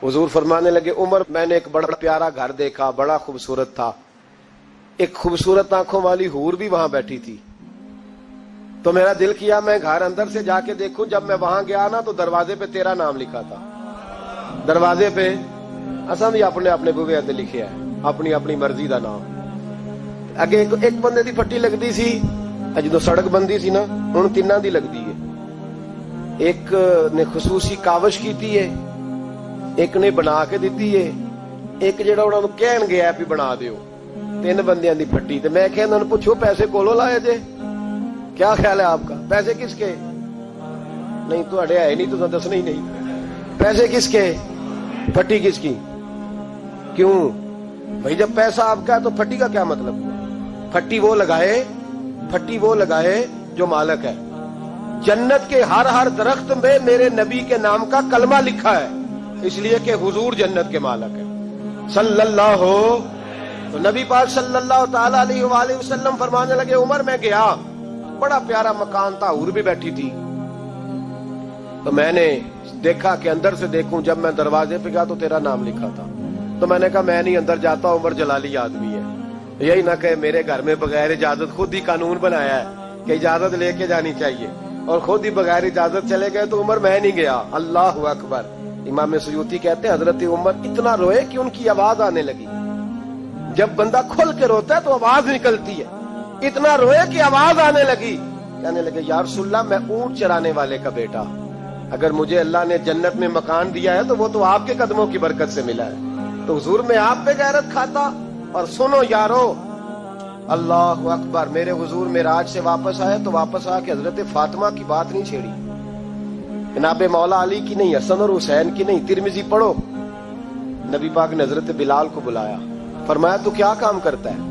हुजूर फरमाने लगे, उमर मैंने एक बड़ा प्यारा घर देखा, बड़ा खूबसूरत था, एक खूबसूरत आंखों वाली हूर भी वहां बैठी थी। तो मेरा दिल किया मैं घर अंदर से जाके देखूं। जब मैं वहां गया ना तो दरवाजे पे तेरा नाम लिखा था। दरवाजे पे असा भी अपने अपने बुवे अंदर लिखे है अपनी अपनी मर्जी का नाम। अगे एक बंदे की फट्टी लगती सी, जो सड़क बनती सी ना, हुण तिन्ना दी लगती है। एक ने खसूसी काविश की है, एक ने बना के दी है, एक जो उन्होंने कहन गया भी बना दियो। 3 बंदियां दी फट्टी। ते मैं क्या उन्होंने पूछो पैसे कोलों लाए जे, क्या ख्याल है आपका? पैसे किसके? नहीं तुहाडे है नहीं, तुम दसना ही नहीं। पैसे किसके? फट्टी किसकी? क्यों भाई? जब पैसा आपका है तो फट्टी का क्या मतलब? फट्टी वो लगाए जो मालिक है। जन्नत के हर दरख्त में मेरे नबी के नाम का कलमा लिखा है, इसलिए कि हुजूर जन्नत के मालिक है सल्लल्लाहु। तो नबी पाक सल्लल्लाहु ताला अलैहि वसल्लम फरमाने लगे, उमर मैं गया, बड़ा प्यारा मकान था, हूर भी बैठी थी। तो मैंने देखा कि अंदर से देखूं। जब मैं दरवाजे पे गया तो तेरा नाम लिखा था। तो मैंने कहा मैं नहीं अंदर जाता, उमर जलाली आदमी है, यही ना कहे मेरे घर में बगैर इजाजत, खुद ही कानून बनाया है कि इजाजत लेके जानी चाहिए, और खुद ही बगैर इजाजत चले गए। तो उमर मैं नहीं गया। अल्लाहु अकबर। इमाम सयूती कहते हैं हजरत उमर इतना रोए कि उनकी आवाज आने लगी। जब बंदा खुल के रोता है तो आवाज निकलती है, इतना रोए कि आवाज आने लगी। कहने लगे या रसूलल्लाह, मैं ऊंट चराने वाले का बेटा, अगर मुझे अल्लाह ने जन्नत में मकान दिया है तो वो तो आपके कदमों की बरकत से मिला है। तो हुजूर मैं आप पे गैरत खाता। और सुनो यारो, अल्लाहु अकबर, मेरे हुजूर मेराज से वापस आए तो वापस आके हजरत फातिमा की बात नहीं छेड़ी, जनाब मौला अली की नहीं, हसन और हुसैन की नहीं। तिरमिजी पढ़ो। नबी पाक ने हजरत बिलाल को बुलाया, फरमाया तू क्या काम करता है?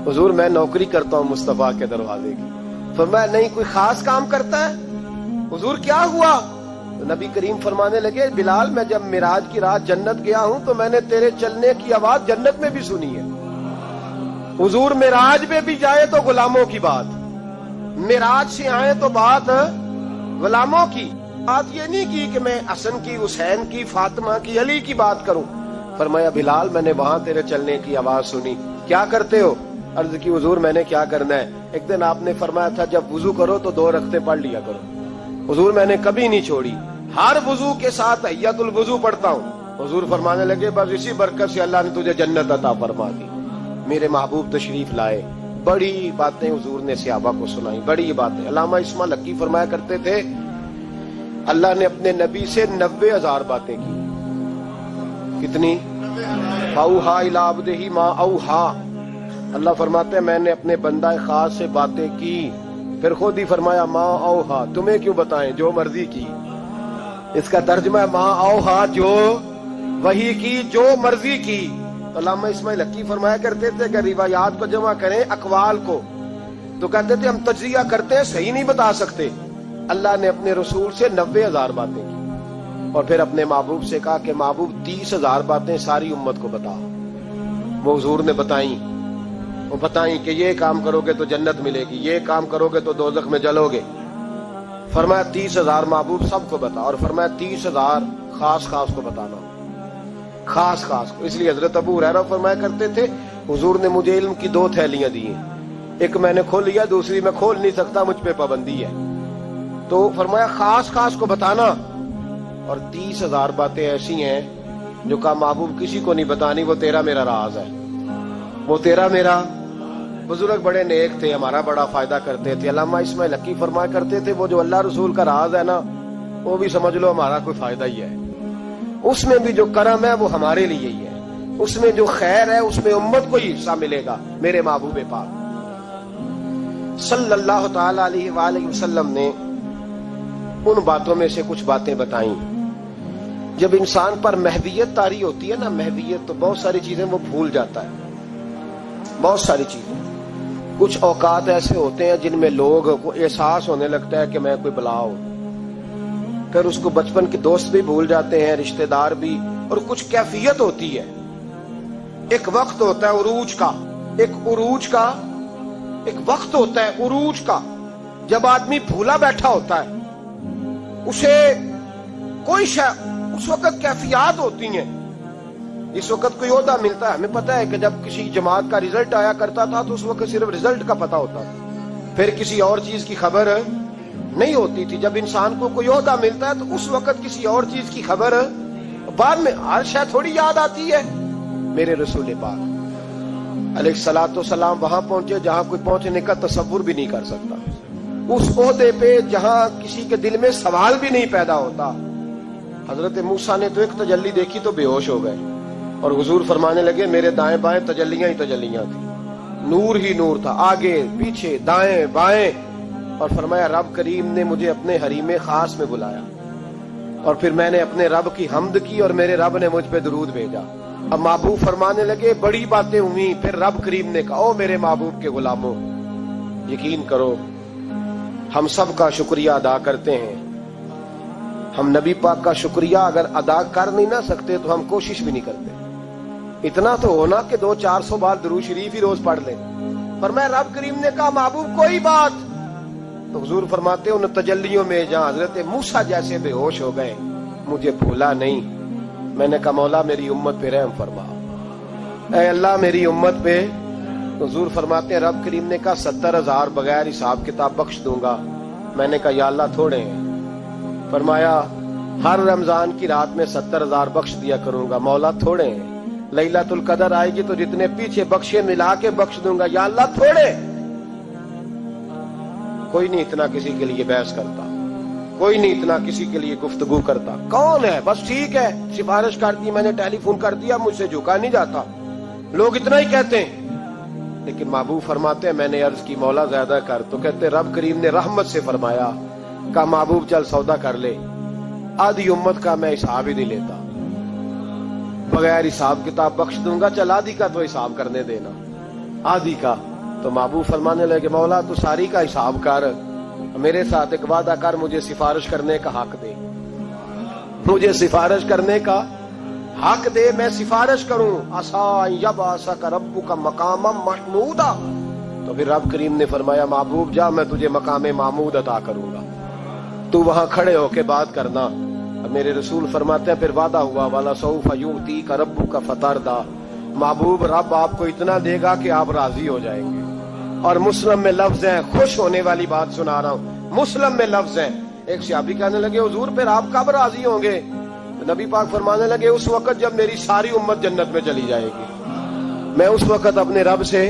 हुजूर मैं नौकरी करता हूँ मुस्तफा के दरवाजे की। फरमाया नहीं कोई खास काम करता है? हुजूर क्या हुआ? तो नबी करीम फरमाने लगे, बिलाल मैं जब मिराज की रात जन्नत गया हूं तो मैंने तेरे चलने की आवाज जन्नत में भी सुनी है। हुजूर मिराज में भी जाए तो गुलामों की बात, मिराज से आए तो बात गुलामों की। बात ये नहीं की कि मैं हसन की, हुसैन की, फातिमा की, अली की बात करूं। फरमाया बिलाल मैंने वहां तेरे चलने की आवाज सुनी, क्या करते हो? अर्ज की हुजूर मैंने क्या करना है? एक दिन आपने फरमाया था जब वुजू करो तो 2 रखते पढ़ लिया करो। हुजूर मैंने कभी नहीं छोड़ी, हर वुजू के साथ तहियतुल वुजू पढ़ता हूँ। हुजूर फरमाने लगे बस इसी बरकत से अल्लाह ने तुझे जन्नत अता फरमा दी। मेरे महबूब तशरीफ लाए, बड़ी बातें हुजूर ने सहाबा को सुनाई, बड़ी बातें। अल्लामा इस्माइल हक्की फरमाया करते थे अल्लाह ने अपने नबी से 90,000 बातें की। कितनी? औहा इला अब्दिही मा औहा। अल्लाह फरमाते हैं मैंने अपने बंदा खास से बातें की, फिर खुद ही फरमाया माँ औहा, तुम्हें क्यों बताएं, जो मर्जी की। इसका तर्जुमा है माँ औहा, जो वही की, जो मर्जी की। तो अल्लामा इस्माइल हक्की फरमाया करते थे कि रिवायात को जमा करें अकवाल को, तो कहते थे हम तज्जिया करते हैं, सही नहीं बता सकते। अल्लाह ने अपने रसूल से 90,000 बातें की, और फिर अपने महबूब से कहा कि महबूब 30,000 बातें सारी उम्मत को बताओ। वो हुजूर ने बताई, वो बताई कि ये काम करोगे तो जन्नत मिलेगी, ये काम करोगे तो दोज़ख में जलोगे। फरमाया 30,000 महबूब सबको बता, और फरमाया 30,000 खास खास को बताना, खास खास को। इसलिए हजरत अबू हुरैरा फरमाया करते थे हुजूर ने मुझे इल्म की 2 थैलियां दी हैं, एक मैंने खोल लिया, दूसरी मैं खोल नहीं सकता, मुझ पे पाबंदी है। तो फरमाया खास खास को बताना। और 30,000 बातें ऐसी हैं जो कहा महबूब किसी को नहीं बतानी, वो तेरा मेरा राज है, वो तेरा मेरा। बुजुर्ग बड़े नेक थे, हमारा बड़ा फायदा करते थे। अल्लामा इस्माइल हक्की फरमाया करते थे वो जो अल्लाह रसूल का राज है ना, वो भी समझ लो हमारा कोई फायदा ही है। उसमें भी जो करम है वो हमारे लिए ही है, उसमें जो खैर है उसमें उम्मत को ही हिस्सा मिलेगा। मेरे महबूब पाक सल्लल्लाहु ताला अलैहि वसल्लम ने उन बातों में से कुछ बातें बताई। जब इंसान पर महवियत तारी होती है ना, महवियत, तो बहुत सारी चीजें वो भूल जाता है, बहुत सारी चीजें। कुछ औकात ऐसे होते हैं जिनमें लोग को एहसास होने लगता है कि मैं कोई बला हूं, फिर उसको बचपन के दोस्त भी भूल जाते हैं, रिश्तेदार भी। और कुछ कैफियत होती है, एक वक्त होता है उरूज का, एक वक्त होता है उरूज का, जब आदमी भूला बैठा होता है, उसे कोई اس وقت کیفیات ہوتی ہیں. اس وقت کوئی عہدہ ملتا ہے, ہمیں پتہ ہے کہ جب کسی جماعت کا رزلٹ آیا کرتا تھا تو اس وقت صرف رزلٹ کا پتہ ہوتا تھا, پھر کسی اور چیز کی خبر نہیں ہوتی تھی. جب انسان کو کوئی عہدہ ملتا ہے تو اس وقت کسی اور چیز کی خبر بعد میں, ہر شے تھوڑی یاد آتی ہے. میرے رسول پاک علیہ الصلوۃ والسلام وہاں پہنچے جہاں کوئی پہنچنے کا تصور بھی نہیں کر سکتا, اس عہدے پہ جہاں کسی کے دل میں سوال بھی نہیں پیدا ہوتا. حضرت موسیٰ نے تو ایک تجلی دیکھی تو بے ہوش ہو گئے, اور حضور فرمانے لگے میرے دائیں بائیں تجلیاں ہی تجلیاں تھی, نور ہی نور تھا, آگے پیچھے دائیں بائیں. اور فرمایا رب کریم نے مجھے اپنے حریم خاص میں بلایا, اور پھر میں نے اپنے رب کی حمد کی اور میرے رب نے مجھ پہ درود بھیجا. اب محبوب فرمانے لگے بڑی باتیں ہوئیں. پھر رب کریم نے کہا او میرے محبوب کے غلاموں, یقین کرو ہم سب کا شکریہ ادا کرتے ہیں. ہم نبی پاک کا شکریہ اگر ادا کر نہیں نہ سکتے تو ہم کوشش بھی نہیں کرتے. اتنا تو ہونا کہ 200-400 بار درود شریف ہی روز پڑھ لیں. پر میں رب کریم نے کہا محبوب کوئی بات, تو حضور فرماتے ان تجلیوں میں جہاں حضرت موسیٰ جیسے بے ہوش ہو گئے مجھے بھولا نہیں. میں نے کہا مولا میری امت پہ رحم فرما, اے اللہ میری امت پہ. حضور فرماتے ہیں رب کریم نے کہا 70,000 بغیر حساب کتاب بخش دوں گا. میں نے کہا یا اللہ تھوڑے ہیں. فرمایا ہر رمضان کی رات میں 70,000 بخش دیا کروں گا. مولا تھوڑے ہیں. لیلۃ القدر آئے گی تو جتنے پیچھے بخشے ملا کے بخش دوں گا. یا اللہ تھوڑے. کوئی نہیں اتنا کسی کے لیے بحث کرتا, کوئی نہیں اتنا کسی کے لیے گفتگو کرتا. کون ہے بس ٹھیک ہے سفارش کر دی, میں نے ٹیلی فون کر دیا, مجھ سے جھکا نہیں جاتا. لوگ اتنا ہی کہتے ہیں. لیکن محبوب فرماتے ہیں میں نے عرض کی مولا زیادہ کر, تو کہتے رب کریم نے رحمت سے فرمایا کہا محبوب چل سودا کر لے, آدھی امت کا میں حساب ہی نہیں لیتا, بغیر حساب کتاب بخش دوں گا. چل آدھی کا تو حساب کرنے دینا, آدھی کا. تو محبوب فرمانے لگے مولا تو ساری کا حساب کر, میرے ساتھ ایک وعدہ کر, مجھے سفارش کرنے کا حق دے, مجھے سفارش کرنے کا حق دے, میں سفارش کروں. عسیٰ یبعثک ربک مقاما محمودا. تو پھر رب کریم نے فرمایا محبوب جا میں تجھے مقام محمود عطا کروں گا, تو وہاں کھڑے ہو کے بات کرنا. میرے رسول فرماتے ہیں پھر وعدہ ہوا وَلَسَوْفَ يُؤْتِيكَ رَبُّكَ فَتَرْضَىٰ. محبوب رب آپ کو اتنا دے گا کہ آپ راضی ہو جائیں گے. اور مسلم میں لفظ ہیں, خوش ہونے والی بات سنا رہا ہوں, مسلم میں لفظ ہیں. ایک صحابی کہنے لگے حضور پھر آپ کب راضی ہوں گے؟ نبی پاک فرمانے لگے اس وقت جب میری ساری امت جنت میں چلی جائے گی, میں اس وقت اپنے رب سے.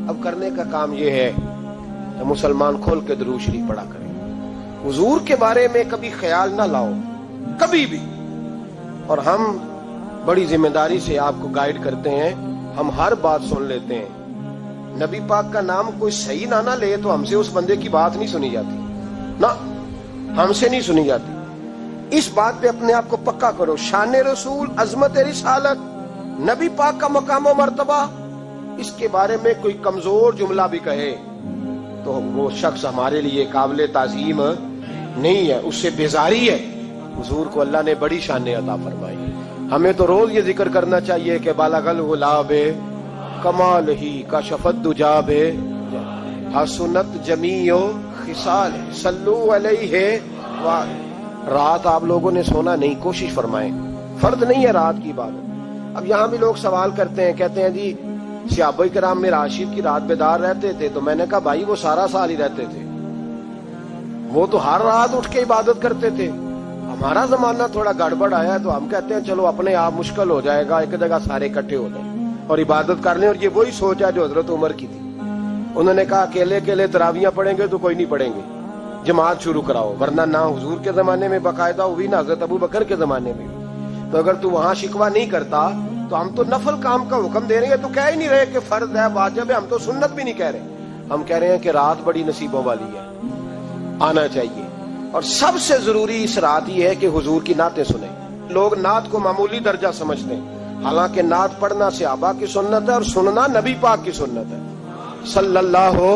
اب کرنے کا کام یہ ہے کہ مسلمان کھول کے درود شریف پڑھا کریں. حضور کے بارے میں کبھی خیال نہ لاؤ کبھی بھی, اور ہم بڑی ذمہ داری سے آپ کو گائیڈ کرتے ہیں. ہم ہر بات سن لیتے ہیں. نبی پاک کا نام کوئی صحیح نہ لے تو ہم سے اس بندے کی بات نہیں سنی جاتی, نہ ہم سے نہیں سنی جاتی. اس بات پہ اپنے آپ کو پکا کرو. شان رسول, عظمت رسالت, نبی پاک کا مقام و مرتبہ, اس کے بارے میں کوئی کمزور جملہ بھی کہے تو وہ شخص ہمارے لیے قابل تعظیم نہیں ہے, اس سے بیزاری ہے. حضور کو اللہ نے بڑی شانیں عطا فرمائی. ہمیں تو روز یہ ذکر کرنا چاہیے کہ بالغ الغلاب کمال ہی کشف الدجاب حسنت جمیع خصال صلو علیہ. رات آپ لوگوں نے سونا نہیں, کوشش فرمائیں, فرض نہیں ہے رات کی عبادت. اب یہاں بھی لوگ سوال کرتے ہیں, کہتے ہیں جی صحابہ کرام میں راشد کی رات بیدار رہتے تھے. تو میں نے کہا بھائی وہ سارا سال ہی رہتے تھے, وہ تو ہر رات اٹھ کے عبادت کرتے تھے. ہمارا زمانہ تھوڑا گڑبڑ آیا ہے تو ہم کہتے ہیں چلو اپنے آپ مشکل ہو جائے گا, ایک جگہ سارے اکٹھے ہو جائیں اور عبادت کر لیں. اور یہ وہی سوچ ہے جو حضرت عمر کی تھی. انہوں نے کہا اکیلے اکیلے تراویاں پڑھیں گے تو کوئی نہیں پڑھیں گے, جماعت شروع کراؤ. ورنہ نہ حضور کے زمانے میں باقاعدہ ہوئی نہ حضرت ابو بکر کے زمانے میں. تو اگر تو وہاں شکوہ نہیں کرتا تو ہم تو نفل کام کا حکم دے رہے ہیں, تو کہہ ہی نہیں رہے کہ فرض ہے واجب ہے. ہم تو سنت بھی نہیں کہہ رہے, ہم کہہ رہے ہیں کہ رات بڑی نصیبوں والی ہے, آنا چاہیے. اور سب سے ضروری اس رات یہ ہے کہ حضور کی نعتیں سنیں. لوگ نعت کو معمولی درجہ سمجھتے ہیں, حالانکہ نعت پڑھنا صحابہ کی سنت ہے اور سننا نبی پاک کی سنت ہے صلی اللہ ہو.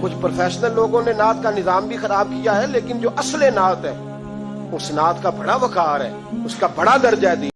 کچھ پروفیشنل لوگوں نے نعت کا نظام بھی خراب کیا ہے, لیکن جو اصل نعت ہے اس نعت کا بڑا وقار ہے, اس کا بڑا درجہ ہے.